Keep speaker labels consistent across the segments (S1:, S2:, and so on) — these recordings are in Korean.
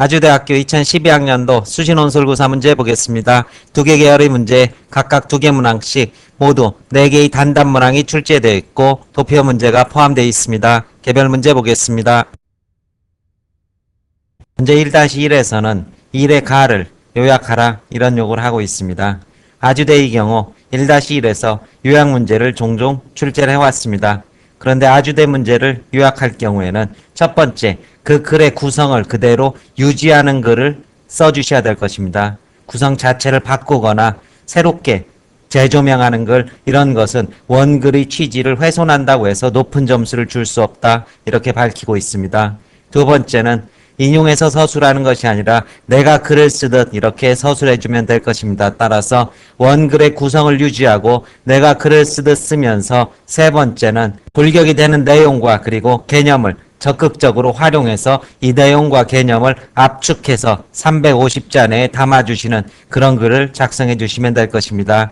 S1: 아주대학교 2012학년도 수시논술구사 문제 보겠습니다. 두 개 계열의 문제, 각각 두 개 문항씩 모두 4개의 단답 문항이 출제되어 있고 도표 문제가 포함되어 있습니다. 개별 문제 보겠습니다. 문제 1-1에서는 1의 가를 요약하라 이런 요구를 하고 있습니다. 아주대의 경우 1-1에서 요약 문제를 종종 출제를 해왔습니다. 그런데 아주대 문제를 요약할 경우에는 첫 번째, 그 글의 구성을 그대로 유지하는 글을 써주셔야 될 것입니다. 구성 자체를 바꾸거나 새롭게 재조명하는 글, 이런 것은 원글의 취지를 훼손한다고 해서 높은 점수를 줄 수 없다, 이렇게 밝히고 있습니다. 두 번째는 인용해서 서술하는 것이 아니라 내가 글을 쓰듯 이렇게 서술해주면 될 것입니다. 따라서 원글의 구성을 유지하고 내가 글을 쓰듯 쓰면서 세 번째는 돌격이 되는 내용과 그리고 개념을 적극적으로 활용해서 이 내용과 개념을 압축해서 350자 내에 담아주시는 그런 글을 작성해 주시면 될 것입니다.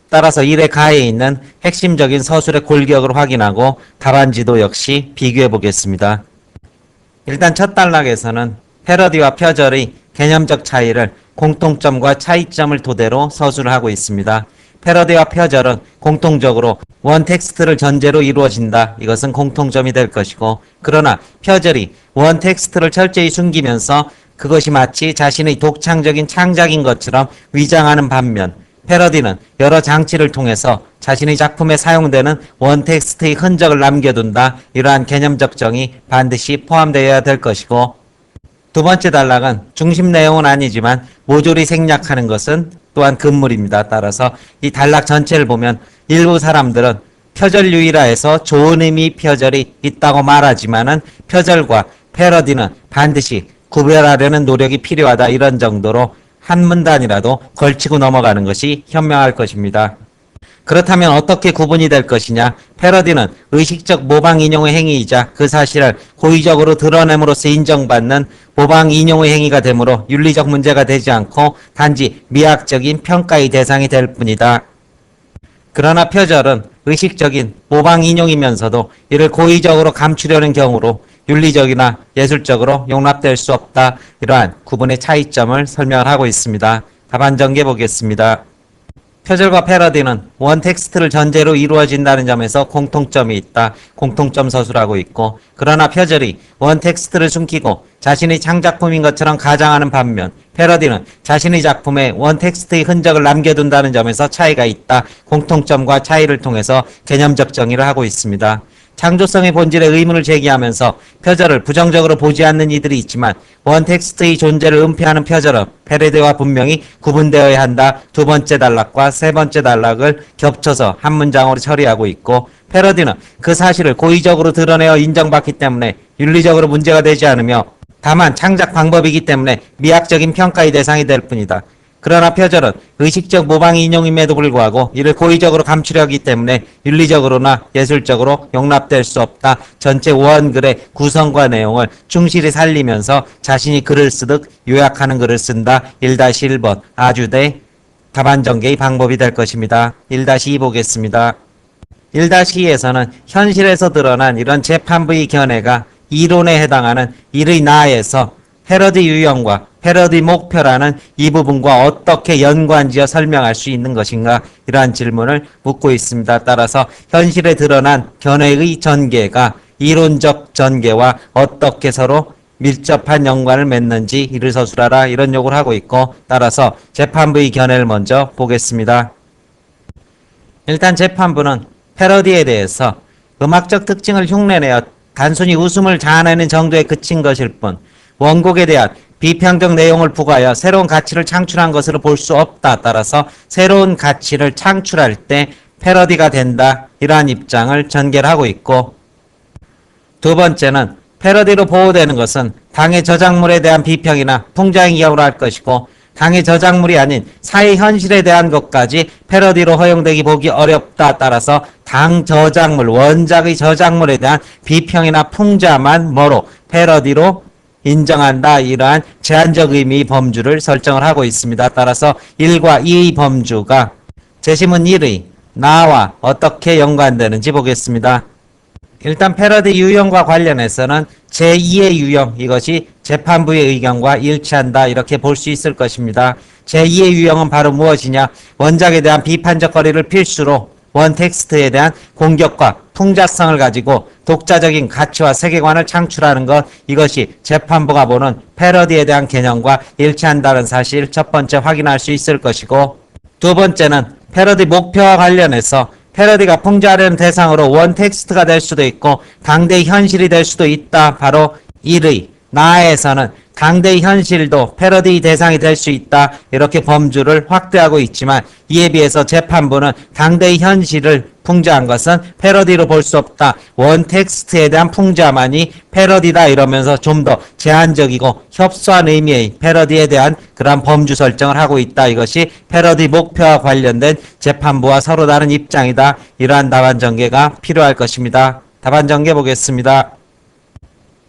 S1: 따라서 1의 가에 있는 핵심적인 서술의 골격을 확인하고 답안지도 역시 비교해 보겠습니다. 일단 첫 단락에서는 패러디와 표절의 개념적 차이를 공통점과 차이점을 토대로 서술을 하고 있습니다. 패러디와 표절은 공통적으로 원 텍스트를 전제로 이루어진다. 이것은 공통점이 될 것이고, 그러나 표절이 원 텍스트를 철저히 숨기면서 그것이 마치 자신의 독창적인 창작인 것처럼 위장하는 반면, 패러디는 여러 장치를 통해서 자신의 작품에 사용되는 원 텍스트의 흔적을 남겨둔다. 이러한 개념적 정의 반드시 포함되어야 될 것이고, 두 번째 단락은 중심 내용은 아니지만 모조리 생략하는 것은 또한 금물입니다. 따라서 이 단락 전체를 보면 일부 사람들은 표절유의라 해서 좋은 의미 표절이 있다고 말하지만은 표절과 패러디는 반드시 구별하려는 노력이 필요하다, 이런 정도로 한 문단이라도 걸치고 넘어가는 것이 현명할 것입니다. 그렇다면 어떻게 구분이 될 것이냐? 패러디는 의식적 모방 인용의 행위이자 그 사실을 고의적으로 드러냄으로써 인정받는 모방 인용의 행위가 되므로 윤리적 문제가 되지 않고 단지 미학적인 평가의 대상이 될 뿐이다. 그러나 표절은 의식적인 모방 인용이면서도 이를 고의적으로 감추려는 경우로 윤리적이나 예술적으로 용납될 수 없다. 이러한 구분의 차이점을 설명을 하고 있습니다. 답안 전개 보겠습니다. 표절과 패러디는 원 텍스트를 전제로 이루어진다는 점에서 공통점이 있다. 공통점 서술하고 있고, 그러나 표절이 원 텍스트를 숨기고 자신의 창작품인 것처럼 가장하는 반면 패러디는 자신의 작품에 원 텍스트의 흔적을 남겨둔다는 점에서 차이가 있다. 공통점과 차이를 통해서 개념적 정의를 하고 있습니다. 창조성의 본질에 의문을 제기하면서 표절을 부정적으로 보지 않는 이들이 있지만 원 텍스트의 존재를 은폐하는 표절은 패러디와 분명히 구분되어야 한다. 두 번째 단락과 세 번째 단락을 겹쳐서 한 문장으로 처리하고 있고, 패러디는 그 사실을 고의적으로 드러내어 인정받기 때문에 윤리적으로 문제가 되지 않으며 다만 창작 방법이기 때문에 미학적인 평가의 대상이 될 뿐이다. 그러나 표절은 의식적 모방 인용임에도 불구하고 이를 고의적으로 감추려 하기 때문에 윤리적으로나 예술적으로 용납될 수 없다. 전체 원글의 구성과 내용을 충실히 살리면서 자신이 글을 쓰듯 요약하는 글을 쓴다. 1-1번 아주대 답안 전개의 방법이 될 것입니다. 1-2 보겠습니다. 1-2에서는 현실에서 드러난 이런 재판부의 견해가 이론에 해당하는 일의 나에서 패러디 유형과 패러디 목표라는 이 부분과 어떻게 연관지어 설명할 수 있는 것인가, 이러한 질문을 묻고 있습니다. 따라서 현실에 드러난 견해의 전개가 이론적 전개와 어떻게 서로 밀접한 연관을 맺는지 이를 서술하라, 이런 요구를 하고 있고, 따라서 재판부의 견해를 먼저 보겠습니다. 일단 재판부는 패러디에 대해서 음악적 특징을 흉내내어 단순히 웃음을 자아내는 정도에 그친 것일 뿐 원곡에 대한 비평적 내용을 부과하여 새로운 가치를 창출한 것으로 볼 수 없다. 따라서 새로운 가치를 창출할 때 패러디가 된다. 이러한 입장을 전개를 하고 있고, 두 번째는 패러디로 보호되는 것은 당의 저작물에 대한 비평이나 풍자행 기업으로 할 것이고, 당의 저작물이 아닌 사회 현실에 대한 것까지 패러디로 허용되기 보기 어렵다. 따라서 당 저작물, 원작의 저작물에 대한 비평이나 풍자만 뭐로 패러디로 인정한다. 이러한 제한적 의미의 범주를 설정을 하고 있습니다. 따라서 1과 2의 범주가 재심은 1의 나와 어떻게 연관되는지 보겠습니다. 일단 패러디 유형과 관련해서는 제2의 유형, 이것이 재판부의 의견과 일치한다 이렇게 볼 수 있을 것입니다. 제2의 유형은 바로 무엇이냐? 원작에 대한 비판적 거리를 필수로 원 텍스트에 대한 공격과 풍자성을 가지고 독자적인 가치와 세계관을 창출하는 것, 이것이 재판부가 보는 패러디에 대한 개념과 일치한다는 사실 첫 번째 확인할 수 있을 것이고, 두 번째는 패러디 목표와 관련해서 패러디가 풍자하려는 대상으로 원 텍스트가 될 수도 있고 당대의 현실이 될 수도 있다. 바로 1의 나에서는 당대의 현실도 패러디 대상이 될 수 있다. 이렇게 범주를 확대하고 있지만, 이에 비해서 재판부는 당대의 현실을 풍자한 것은 패러디로 볼 수 없다. 원 텍스트에 대한 풍자만이 패러디다 이러면서 좀 더 제한적이고 협소한 의미의 패러디에 대한 그러한 범주 설정을 하고 있다. 이것이 패러디 목표와 관련된 재판부와 서로 다른 입장이다. 이러한 답안 전개가 필요할 것입니다. 답안 전개 보겠습니다.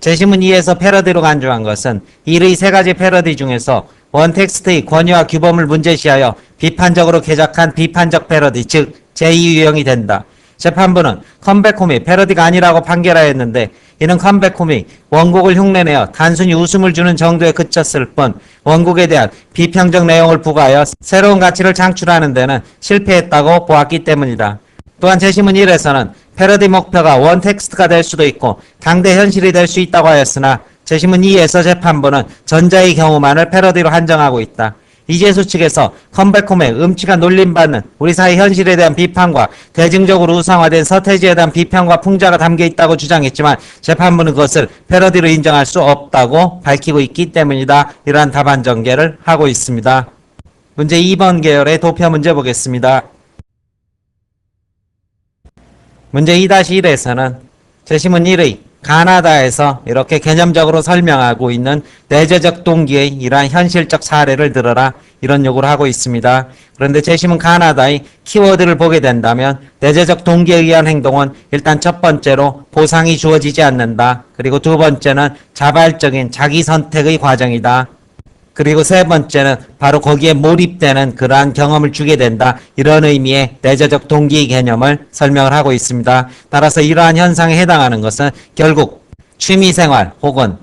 S1: 제시문 2에서 패러디로 간주한 것은 1의 세 가지 패러디 중에서 원 텍스트의 권위와 규범을 문제시하여 비판적으로 개작한 비판적 패러디, 즉 제2 유형이 된다. 재판부는 컴백홈이 패러디가 아니라고 판결하였는데, 이는 컴백홈이 원곡을 흉내내어 단순히 웃음을 주는 정도에 그쳤을 뿐 원곡에 대한 비평적 내용을 부과하여 새로운 가치를 창출하는 데는 실패했다고 보았기 때문이다. 또한 제시문 1에서는 패러디 목표가 원 텍스트가 될 수도 있고 당대 현실이 될 수 있다고 하였으나, 제시문 2에서 재판부는 전자의 경우만을 패러디로 한정하고 있다. 이재수 측에서 컴백홈에 음치가 놀림받는 우리 사회 현실에 대한 비판과 대중적으로 우상화된 서태지에 대한 비평과 풍자가 담겨 있다고 주장했지만, 재판부는 그것을 패러디로 인정할 수 없다고 밝히고 있기 때문이다. 이러한 답안 전개를 하고 있습니다. 문제 2번 계열의 도표 문제 보겠습니다. 문제 2-1에서는 제시문 1의 가나다에서 이렇게 개념적으로 설명하고 있는 내재적 동기의 이러한 현실적 사례를 들어라, 이런 요구를 하고 있습니다. 그런데 제시문 가나다의 키워드를 보게 된다면 내재적 동기에 의한 행동은 일단 첫 번째로 보상이 주어지지 않는다. 그리고 두 번째는 자발적인 자기 선택의 과정이다. 그리고 세 번째는 바로 거기에 몰입되는 그러한 경험을 주게 된다. 이런 의미의 내재적 동기의 개념을 설명을 하고 있습니다. 따라서 이러한 현상에 해당하는 것은 결국 취미생활 혹은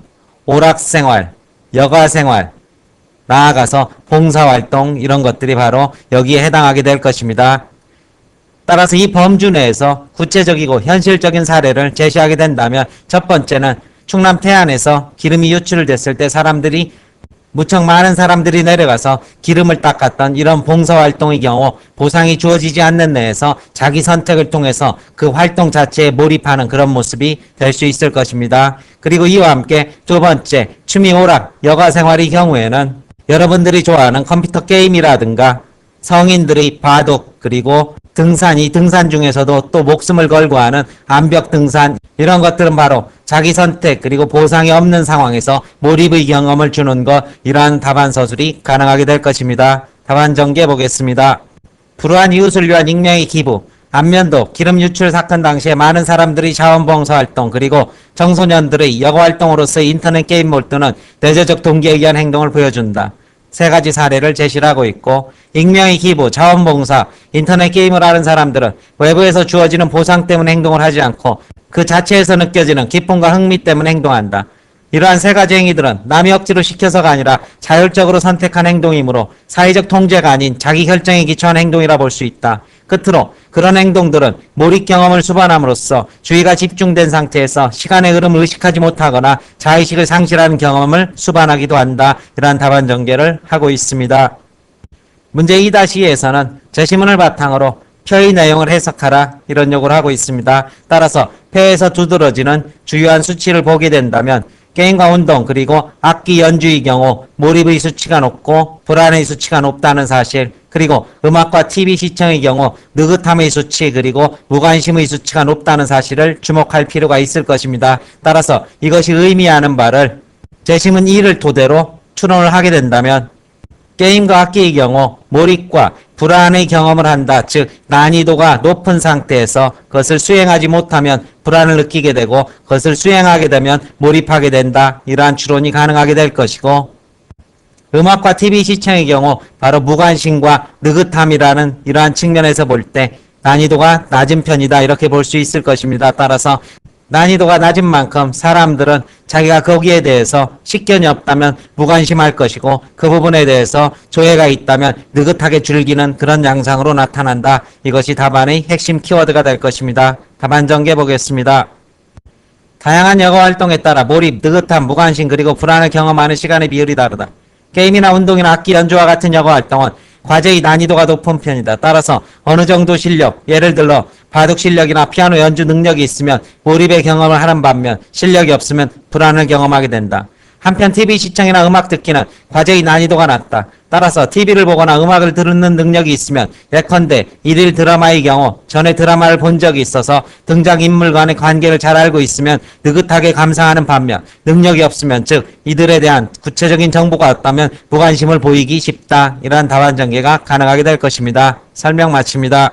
S1: 오락생활, 여가생활, 나아가서 봉사활동, 이런 것들이 바로 여기에 해당하게 될 것입니다. 따라서 이 범주 내에서 구체적이고 현실적인 사례를 제시하게 된다면, 첫 번째는 충남 태안에서 기름이 유출됐을 때 무척 많은 사람들이 내려가서 기름을 닦았던 이런 봉사활동의 경우 보상이 주어지지 않는 내에서 자기 선택을 통해서 그 활동 자체에 몰입하는 그런 모습이 될 수 있을 것입니다. 그리고 이와 함께 두 번째, 취미 오락, 여가생활의 경우에는 여러분들이 좋아하는 컴퓨터 게임이라든가 성인들의 바둑, 그리고 등산이 등산 중에서도 또 목숨을 걸고 하는 암벽 등산, 이런 것들은 바로 자기 선택 그리고 보상이 없는 상황에서 몰입의 경험을 주는 것, 이러한 답안 서술이 가능하게 될 것입니다. 답안 전개 보겠습니다. 불우한 이웃을 위한 익명의 기부, 안면도 기름 유출 사건 당시에 많은 사람들이 자원봉사활동 그리고 청소년들의 여가활동으로서의 인터넷 게임 몰두는 내재적 동기에 의한 행동을 보여준다. 세 가지 사례를 제시하고 있고, 익명의 기부, 자원봉사, 인터넷 게임을 하는 사람들은 외부에서 주어지는 보상 때문에 행동을 하지 않고 그 자체에서 느껴지는 기쁨과 흥미 때문에 행동한다. 이러한 세 가지 행위들은 남이 억지로 시켜서가 아니라 자율적으로 선택한 행동이므로 사회적 통제가 아닌 자기 결정에 기초한 행동이라 볼 수 있다. 끝으로 그런 행동들은 몰입 경험을 수반함으로써 주의가 집중된 상태에서 시간의 흐름을 의식하지 못하거나 자의식을 상실하는 경험을 수반하기도 한다. 이러한 답안 전개를 하고 있습니다. 문제 2-2에서는 제시문을 바탕으로 표의 내용을 해석하라, 이런 요구를 하고 있습니다. 따라서 표에서 두드러지는 주요한 수치를 보게 된다면 게임과 운동 그리고 악기 연주의 경우 몰입의 수치가 높고 불안의 수치가 높다는 사실, 그리고 음악과 TV 시청의 경우 느긋함의 수치 그리고 무관심의 수치가 높다는 사실을 주목할 필요가 있을 것입니다. 따라서 이것이 의미하는 바를 제시문 2를 토대로 추론을 하게 된다면, 게임과 악기의 경우 몰입과 불안의 경험을 한다. 즉 난이도가 높은 상태에서 그것을 수행하지 못하면 불안을 느끼게 되고 그것을 수행하게 되면 몰입하게 된다. 이러한 추론이 가능하게 될 것이고, 음악과 TV 시청의 경우 바로 무관심과 느긋함이라는 이러한 측면에서 볼 때 난이도가 낮은 편이다, 이렇게 볼 수 있을 것입니다. 따라서 난이도가 낮은 만큼 사람들은 자기가 거기에 대해서 식견이 없다면 무관심할 것이고 그 부분에 대해서 조예가 있다면 느긋하게 즐기는 그런 양상으로 나타난다. 이것이 답안의 핵심 키워드가 될 것입니다. 답안 전개 보겠습니다. 다양한 여가 활동에 따라 몰입, 느긋함, 무관심 그리고 불안을 경험하는 시간의 비율이 다르다. 게임이나 운동이나 악기 연주와 같은 여가 활동은 과제의 난이도가 높은 편이다. 따라서 어느 정도 실력, 예를 들어 바둑 실력이나 피아노 연주 능력이 있으면 몰입의 경험을 하는 반면 실력이 없으면 불안을 경험하게 된다. 한편 TV 시청이나 음악 듣기는 과제의 난이도가 낮다. 따라서 TV를 보거나 음악을 듣는 능력이 있으면 예컨대 일일 드라마의 경우 전에 드라마를 본 적이 있어서 등장인물 간의 관계를 잘 알고 있으면 느긋하게 감상하는 반면 능력이 없으면 즉 이들에 대한 구체적인 정보가 없다면 무관심을 보이기 쉽다. 이러한 답안 전개가 가능하게 될 것입니다. 설명 마칩니다.